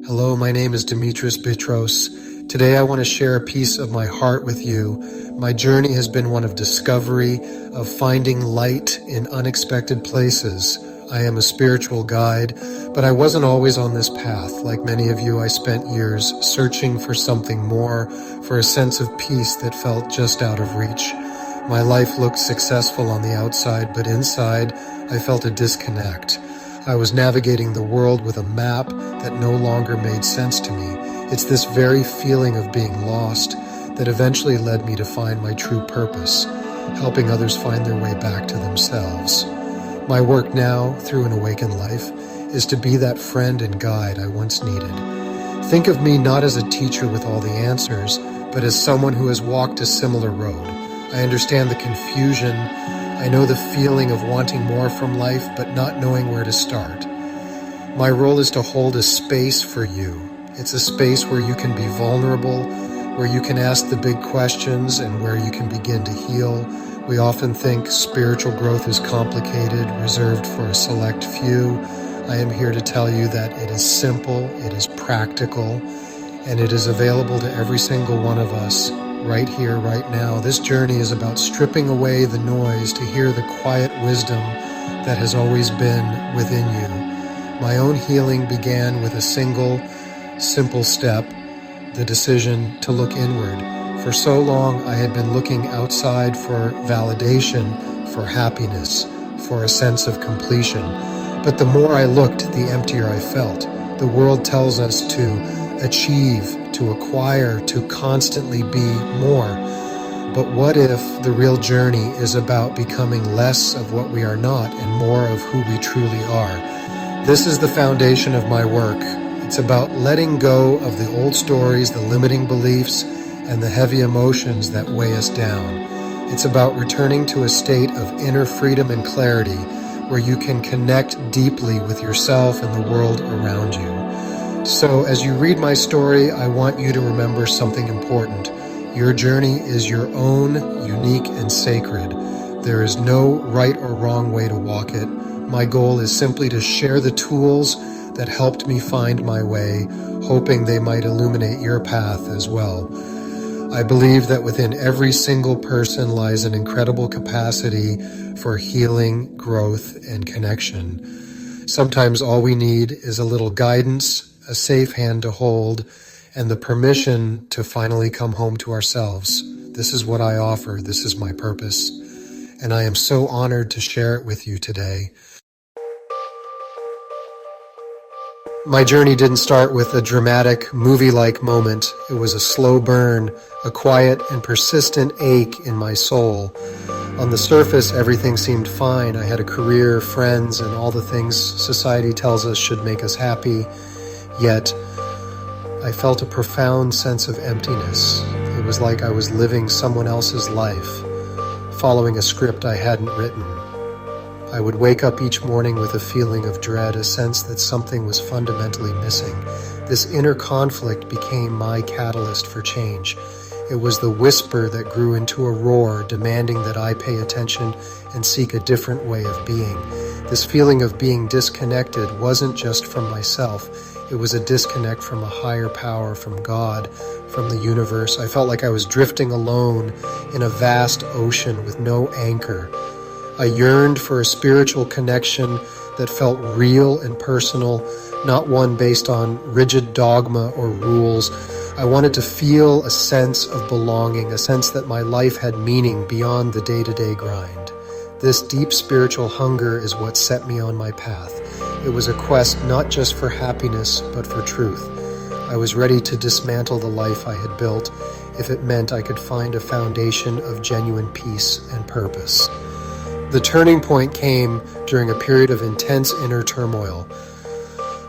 Hello, my name is Dimitris Bitros. Today I want to share a piece of my heart with you. My journey has been one of discovery, of finding light in unexpected places. I am a spiritual guide, but I wasn't always on this path. Like many of you, I spent years searching for something more, for a sense of peace that felt just out of reach. My life looked successful on the outside, but inside, I felt a disconnect. I was navigating the world with a map that no longer made sense to me. It's this very feeling of being lost that eventually led me to find my true purpose, helping others find their way back to themselves. My work now, through an awakened life, is to be that friend and guide I once needed. Think of me not as a teacher with all the answers, but as someone who has walked a similar road. I understand the confusion. I know the feeling of wanting more from life, but not knowing where to start. My role is to hold a space for you. It's a space where you can be vulnerable, where you can ask the big questions, and where you can begin to heal. We often think spiritual growth is complicated, reserved for a select few. I am here to tell you that it is simple, it is practical, and it is available to every single one of us right here, right now. This journey is about stripping away the noise to hear the quiet wisdom that has always been within you. My own healing began with a single, simple step, the decision to look inward. For so long, I had been looking outside for validation, for happiness, for a sense of completion. But the more I looked, the emptier I felt. The world tells us to achieve, to acquire, to constantly be more. But what if the real journey is about becoming less of what we are not and more of who we truly are? This is the foundation of my work. It's about letting go of the old stories, the limiting beliefs, and the heavy emotions that weigh us down. It's about returning to a state of inner freedom and clarity where you can connect deeply with yourself and the world around you. So as you read my story, I want you to remember something important. Your journey is your own, unique and sacred. There is no right or wrong way to walk it. My goal is simply to share the tools that helped me find my way, hoping they might illuminate your path as well. I believe that within every single person lies an incredible capacity for healing, growth, and connection. Sometimes all we need is a little guidance, a safe hand to hold, and the permission to finally come home to ourselves. This is what I offer. This is my purpose. And I am so honored to share it with you today. My journey didn't start with a dramatic, movie-like moment. It was a slow burn, a quiet and persistent ache in my soul. On the surface, everything seemed fine. I had a career, friends, and all the things society tells us should make us happy. Yet, I felt a profound sense of emptiness. It was like I was living someone else's life, following a script I hadn't written. I would wake up each morning with a feeling of dread, a sense that something was fundamentally missing. This inner conflict became my catalyst for change. It was the whisper that grew into a roar, demanding that I pay attention and seek a different way of being. This feeling of being disconnected wasn't just from myself. It was a disconnect from a higher power, from God, from the universe. I felt like I was drifting alone in a vast ocean with no anchor. I yearned for a spiritual connection that felt real and personal, not one based on rigid dogma or rules. I wanted to feel a sense of belonging, a sense that my life had meaning beyond the day-to-day grind. This deep spiritual hunger is what set me on my path. It was a quest not just for happiness, but for truth. I was ready to dismantle the life I had built if it meant I could find a foundation of genuine peace and purpose. The turning point came during a period of intense inner turmoil.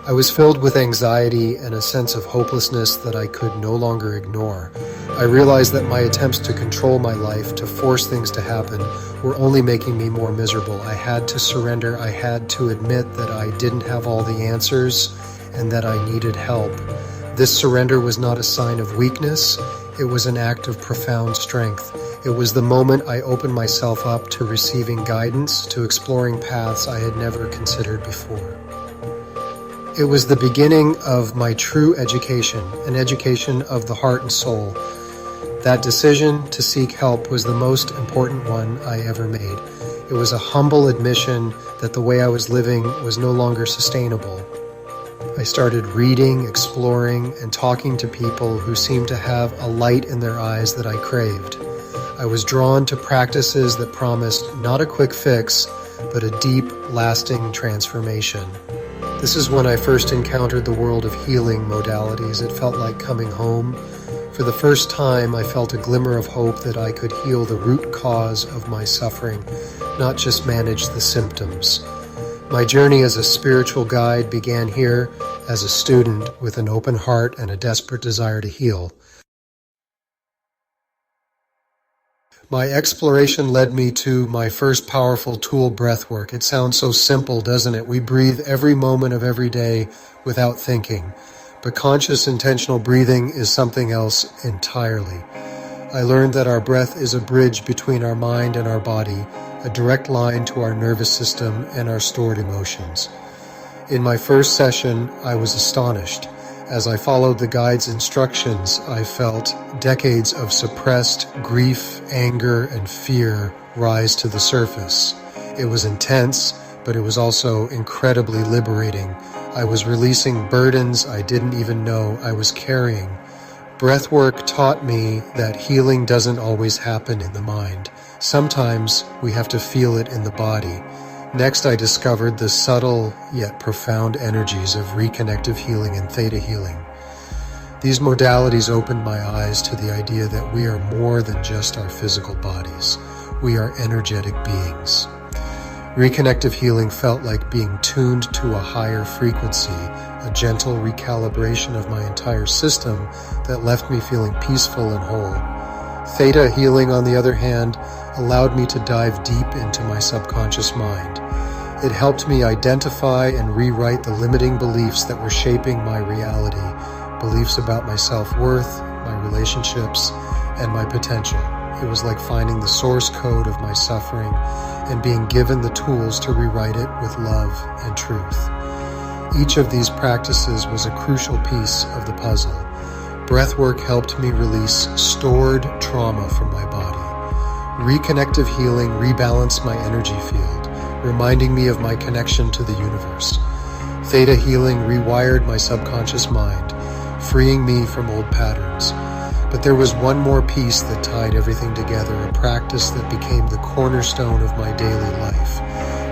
I was filled with anxiety and a sense of hopelessness that I could no longer ignore. I realized that my attempts to control my life, to force things to happen, were only making me more miserable. I had to surrender. I had to admit that I didn't have all the answers and that I needed help. This surrender was not a sign of weakness. It was an act of profound strength. It was the moment I opened myself up to receiving guidance, to exploring paths I had never considered before. It was the beginning of my true education, an education of the heart and soul. That decision to seek help was the most important one I ever made. It was a humble admission that the way I was living was no longer sustainable. I started reading, exploring, and talking to people who seemed to have a light in their eyes that I craved. I was drawn to practices that promised not a quick fix, but a deep, lasting transformation. This is when I first encountered the world of healing modalities. It felt like coming home. For the first time, I felt a glimmer of hope that I could heal the root cause of my suffering, not just manage the symptoms. My journey as a spiritual guide began here as a student with an open heart and a desperate desire to heal. My exploration led me to my first powerful tool, breathwork. It sounds so simple, doesn't it? We breathe every moment of every day without thinking. But conscious, intentional breathing is something else entirely. I learned that our breath is a bridge between our mind and our body, a direct line to our nervous system and our stored emotions. In my first session, I was astonished. As I followed the guide's instructions, I felt decades of suppressed grief, anger, and fear rise to the surface. It was intense, but it was also incredibly liberating. I was releasing burdens I didn't even know I was carrying. Breathwork taught me that healing doesn't always happen in the mind. Sometimes we have to feel it in the body. Next, I discovered the subtle yet profound energies of reconnective healing and theta healing. These modalities opened my eyes to the idea that we are more than just our physical bodies. We are energetic beings. Reconnective healing felt like being tuned to a higher frequency, a gentle recalibration of my entire system that left me feeling peaceful and whole. Theta healing, on the other hand, allowed me to dive deep into my subconscious mind. It helped me identify and rewrite the limiting beliefs that were shaping my reality, beliefs about my self-worth, my relationships, and my potential. It was like finding the source code of my suffering and being given the tools to rewrite it with love and truth. Each of these practices was a crucial piece of the puzzle. Breathwork helped me release stored trauma from my body. Reconnective healing rebalanced my energy field, reminding me of my connection to the universe. Theta healing rewired my subconscious mind, freeing me from old patterns. But there was one more piece that tied everything together, a practice that became the cornerstone of my daily life.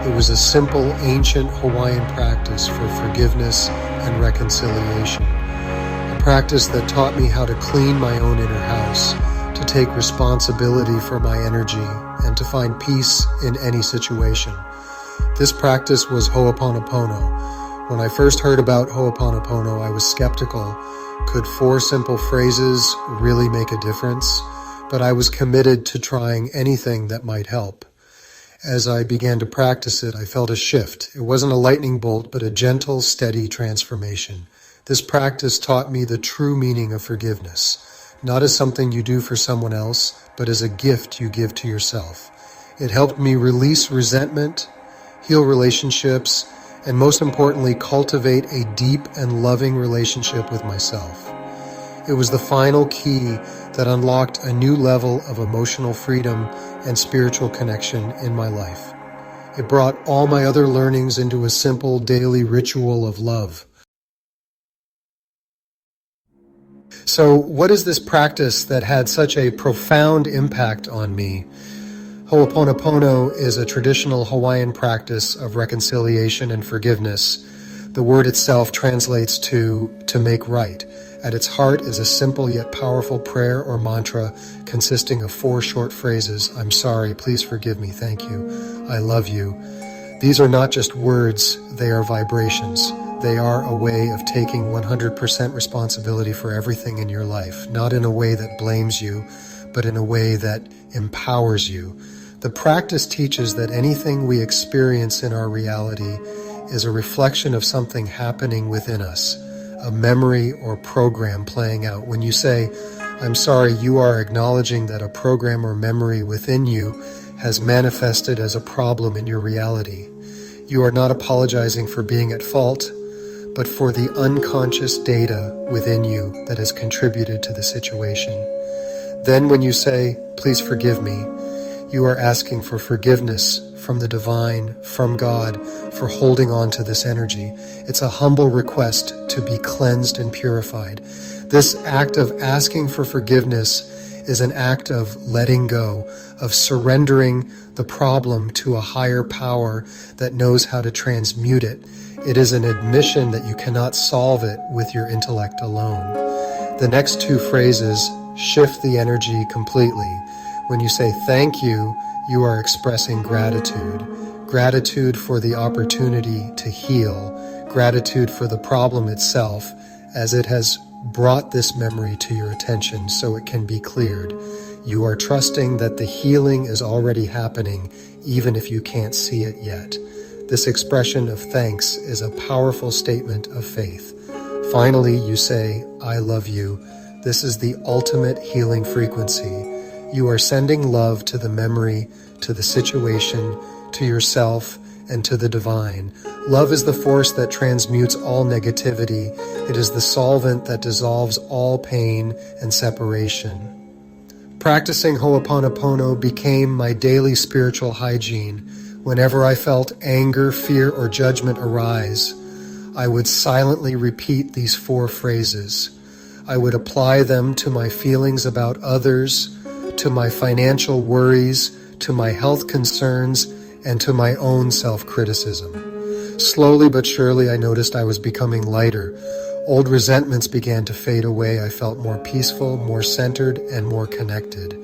It was a simple, ancient Hawaiian practice for forgiveness and reconciliation. A practice that taught me how to clean my own inner house, to take responsibility for my energy, and to find peace in any situation. This practice was Ho'oponopono. When I first heard about Ho'oponopono, I was skeptical. Could 4 simple phrases really make a difference? But I was committed to trying anything that might help. As I began to practice it, I felt a shift. It wasn't a lightning bolt, but a gentle, steady transformation. This practice taught me the true meaning of forgiveness, not as something you do for someone else, but as a gift you give to yourself. It helped me release resentment, heal relationships, and most importantly, cultivate a deep and loving relationship with myself. It was the final key that unlocked a new level of emotional freedom and spiritual connection in my life. It brought all my other learnings into a simple daily ritual of love. So, what is this practice that had such a profound impact on me? Ho'oponopono is a traditional Hawaiian practice of reconciliation and forgiveness. The word itself translates to make right. At its heart is a simple yet powerful prayer or mantra consisting of 4 short phrases. I'm sorry, please forgive me, thank you, I love you. These are not just words, they are vibrations. They are a way of taking 100% responsibility for everything in your life, not in a way that blames you, but in a way that empowers you. The practice teaches that anything we experience in our reality is a reflection of something happening within us, a memory or program playing out. When you say, I'm sorry, you are acknowledging that a program or memory within you has manifested as a problem in your reality. You are not apologizing for being at fault, but for the unconscious data within you that has contributed to the situation. Then when you say, "Please forgive me," you are asking for forgiveness from the divine, from God, for holding on to this energy. It's a humble request to be cleansed and purified. This act of asking for forgiveness is an act of letting go, of surrendering the problem to a higher power that knows how to transmute it. It is an admission that you cannot solve it with your intellect alone. The next two phrases shift the energy completely. When you say thank you, you are expressing gratitude. Gratitude for the opportunity to heal. Gratitude for the problem itself, as it has brought this memory to your attention so it can be cleared. You are trusting that the healing is already happening, even if you can't see it yet. This expression of thanks is a powerful statement of faith. Finally, you say, "I love you." This is the ultimate healing frequency. You are sending love to the memory, to the situation, to yourself, and to the divine. Love is the force that transmutes all negativity. It is the solvent that dissolves all pain and separation. Practicing Ho'oponopono became my daily spiritual hygiene. Whenever I felt anger, fear, or judgment arise, I would silently repeat these 4 phrases. I would apply them to my feelings about others, to my financial worries, to my health concerns, and to my own self-criticism. Slowly but surely, I noticed I was becoming lighter. Old resentments began to fade away. I felt more peaceful, more centered, and more connected.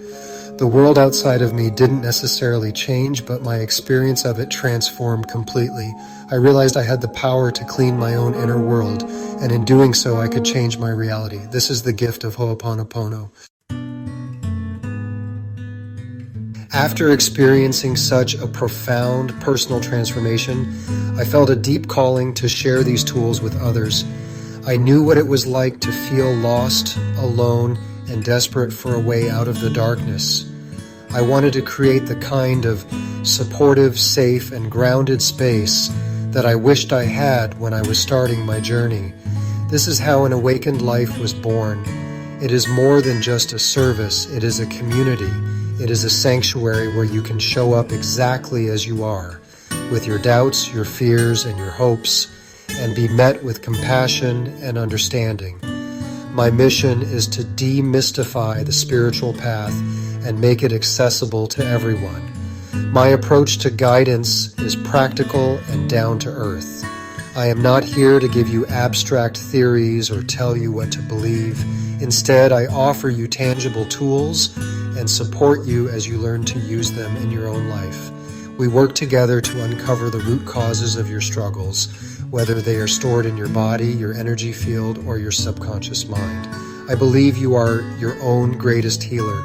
The world outside of me didn't necessarily change, but my experience of it transformed completely. I realized I had the power to clean my own inner world, and in doing so, I could change my reality. This is the gift of Ho'oponopono. After experiencing such a profound personal transformation, I felt a deep calling to share these tools with others. I knew what it was like to feel lost, alone, and desperate for a way out of the darkness. I wanted to create the kind of supportive, safe, and grounded space that I wished I had when I was starting my journey. This is how an awakened life was born. It is more than just a service, it is a community. It is a sanctuary where you can show up exactly as you are, with your doubts, your fears, and your hopes, and be met with compassion and understanding. My mission is to demystify the spiritual path and make it accessible to everyone. My approach to guidance is practical and down to earth. I am not here to give you abstract theories or tell you what to believe. Instead, I offer you tangible tools and support you as you learn to use them in your own life. We work together to uncover the root causes of your struggles, whether they are stored in your body, your energy field, or your subconscious mind. I believe you are your own greatest healer.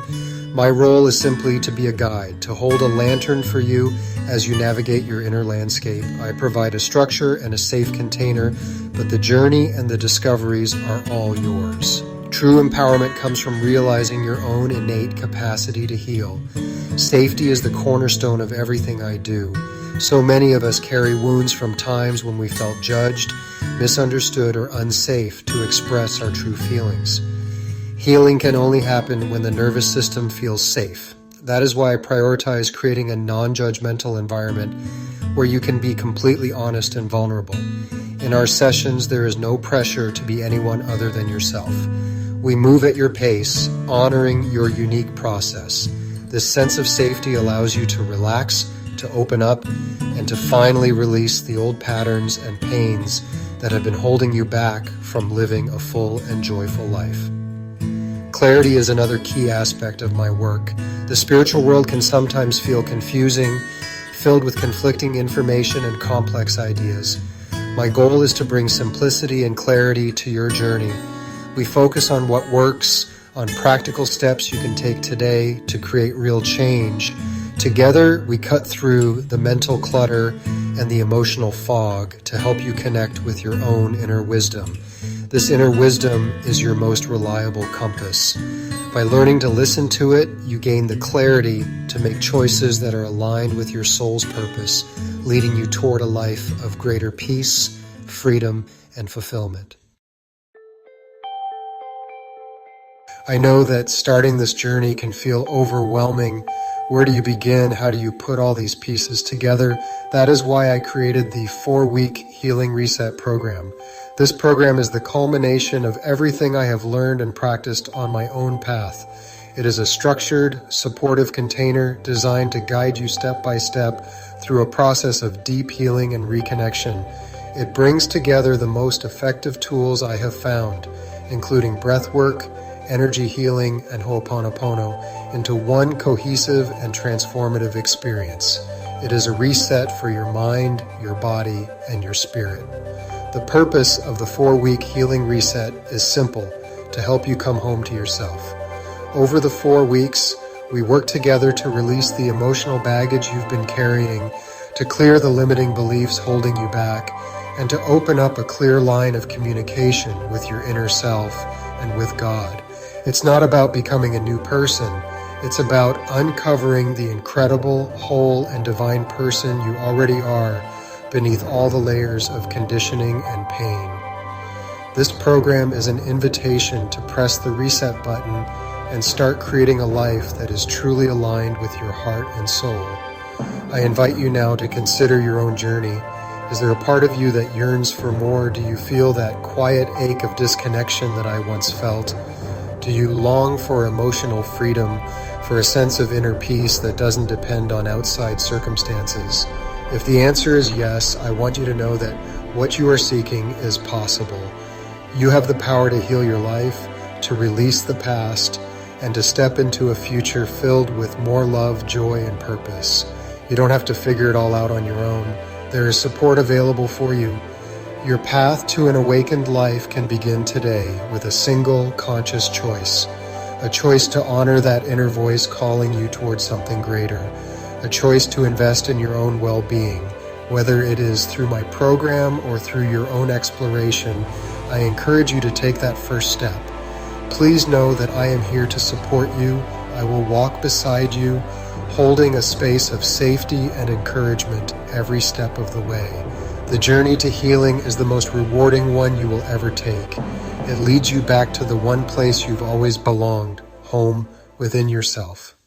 My role is simply to be a guide, to hold a lantern for you as you navigate your inner landscape. I provide a structure and a safe container, but the journey and the discoveries are all yours. True empowerment comes from realizing your own innate capacity to heal. Safety is the cornerstone of everything I do. So many of us carry wounds from times when we felt judged, misunderstood, or unsafe to express our true feelings. Healing can only happen when the nervous system feels safe. That is why I prioritize creating a non-judgmental environment where you can be completely honest and vulnerable. In our sessions, there is no pressure to be anyone other than yourself. We move at your pace, honoring your unique process. This sense of safety allows you to relax, to open up, and to finally release the old patterns and pains that have been holding you back from living a full and joyful life. Clarity is another key aspect of my work. The spiritual world can sometimes feel confusing, filled with conflicting information and complex ideas. My goal is to bring simplicity and clarity to your journey. We focus on what works, on practical steps you can take today to create real change. Together, we cut through the mental clutter and the emotional fog to help you connect with your own inner wisdom. This inner wisdom is your most reliable compass. By learning to listen to it, you gain the clarity to make choices that are aligned with your soul's purpose, leading you toward a life of greater peace, freedom, and fulfillment. I know that starting this journey can feel overwhelming. Where do you begin? How do you put all these pieces together? That is why I created the 4-week Healing Reset program. This program is the culmination of everything I have learned and practiced on my own path. It is a structured, supportive container designed to guide you step by step through a process of deep healing and reconnection. It brings together the most effective tools I have found, including breath work, energy healing, and Ho'oponopono, into one cohesive and transformative experience. It is a reset for your mind, your body, and your spirit. The purpose of the 4-week Healing Reset is simple: to help you come home to yourself. Over the 4 weeks, we work together to release the emotional baggage you've been carrying, to clear the limiting beliefs holding you back, and to open up a clear line of communication with your inner self and with God. It's not about becoming a new person. It's about uncovering the incredible, whole, and divine person you already are beneath all the layers of conditioning and pain. This program is an invitation to press the reset button and start creating a life that is truly aligned with your heart and soul. I invite you now to consider your own journey. Is there a part of you that yearns for more? Do you feel that quiet ache of disconnection that I once felt? Do you long for emotional freedom, for a sense of inner peace that doesn't depend on outside circumstances? If the answer is yes, I want you to know that what you are seeking is possible. You have the power to heal your life, to release the past, and to step into a future filled with more love, joy, and purpose. You don't have to figure it all out on your own. There is support available for you. Your path to an awakened life can begin today with a single conscious choice. A choice to honor that inner voice calling you towards something greater. A choice to invest in your own well-being. Whether it is through my program or through your own exploration, I encourage you to take that first step. Please know that I am here to support you. I will walk beside you, holding a space of safety and encouragement every step of the way. The journey to healing is the most rewarding one you will ever take. It leads you back to the one place you've always belonged, home within yourself.